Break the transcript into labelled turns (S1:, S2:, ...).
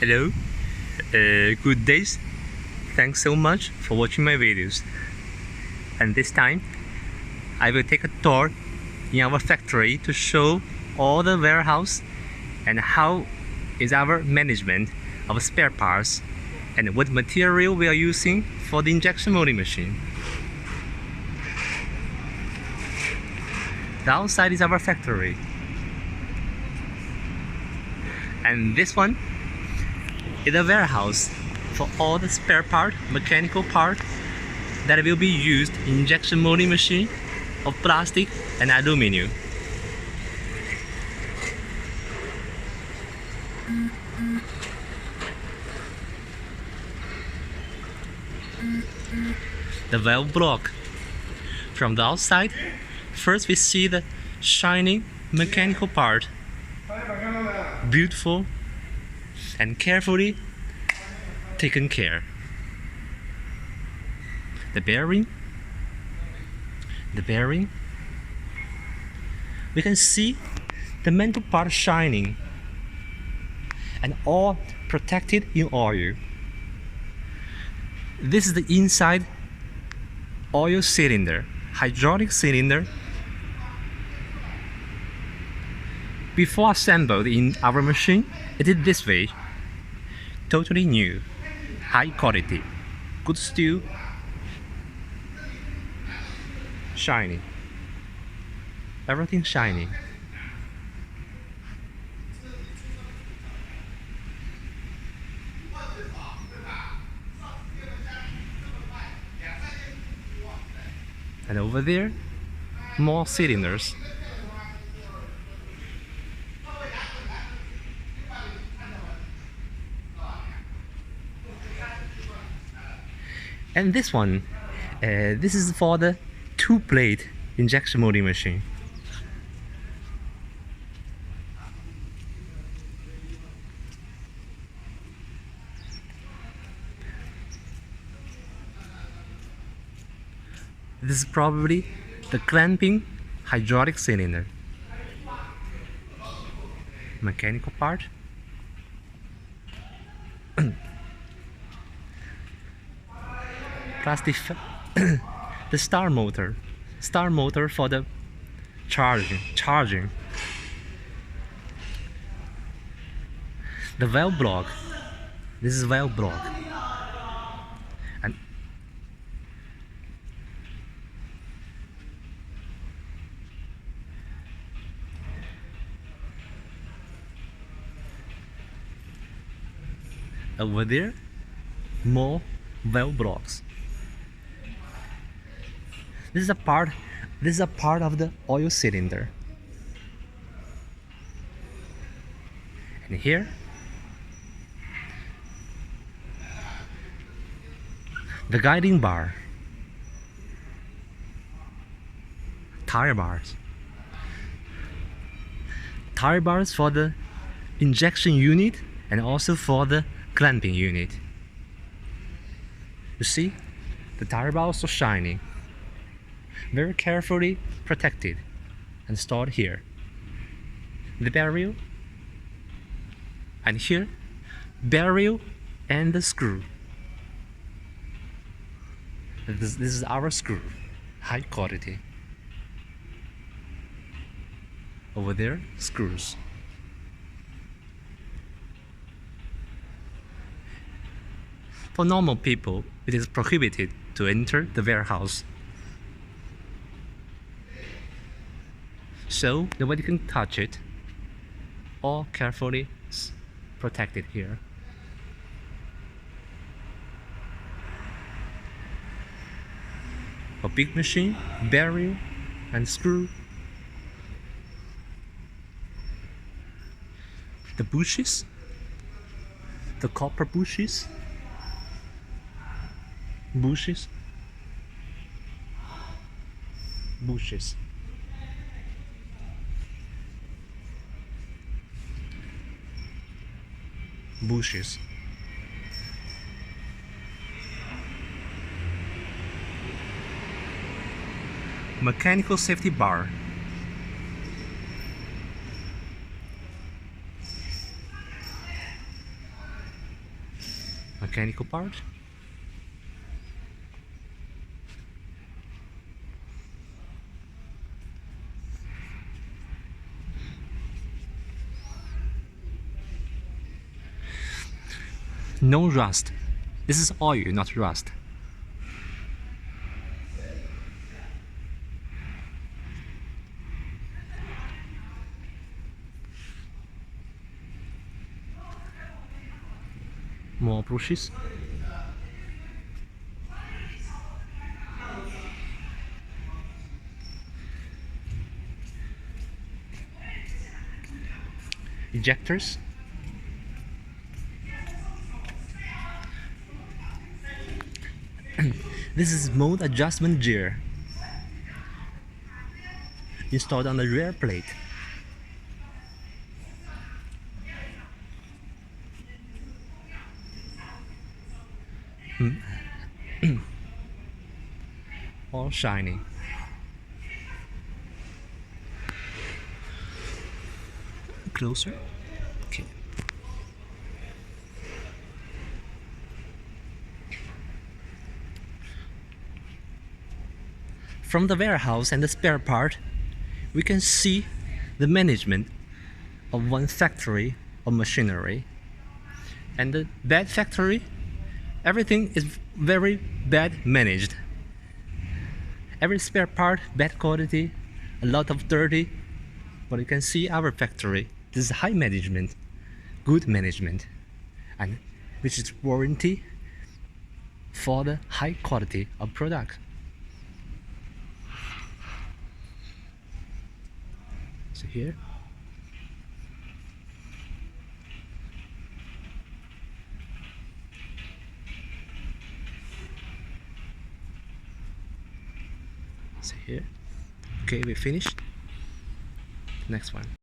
S1: Hello, good days. Thanks so much for watching my videos. And this time, I will take a tour in our factory to show all the warehouse and how is our management of spare parts and what material we are using for the injection molding machine. The outside is our factory. And this one is a warehouse for all the spare part, mechanical part that will be used in injection molding machine of plastic and aluminum. The valve block. From the outside, first we see the shining mechanical part, beautiful and carefully taken care. The bearing, we can see the metal part shining and all protected in oil. This is the inside oil cylinder, hydraulic cylinder. Before assembled in our machine, it is this way. Totally new, high quality, good steel, shiny. Everything shiny. And over there, more cylinders. And this one, this is for the two-plate injection molding machine. This is probably the clamping hydraulic cylinder. Mechanical part. Plastic. The star motor for the charging. The valve block. This is valve block. And over there, more valve blocks. This is a part of the oil cylinder. And here, the guiding bar, tire bars for the injection unit and also for the clamping unit. You see, the tire bar also shining, very carefully protected and stored here. The barrel, and here, barrel and the screw. This is our screw, high quality. Over there, screws. For normal people, it is prohibited to enter the warehouse. So nobody can touch it. All carefully protected here. A big machine, barrel, and screw. The bushes, the copper bushes. Bushes. Mechanical safety bar. mechanical part. No rust. This is oil, not rust. More brushes. Ejectors. This is mode adjustment gear installed on the rear plate. All shiny. Closer. Okay. From the warehouse and the spare part, we can see the management of one factory of machinery. And the bad factory, everything is very bad managed. Every spare part, bad quality, a lot of dirty. But you can see our factory. This is high management, good management, and which is warranty for the high quality of product. So here. So here. Okay, we finished. Next one.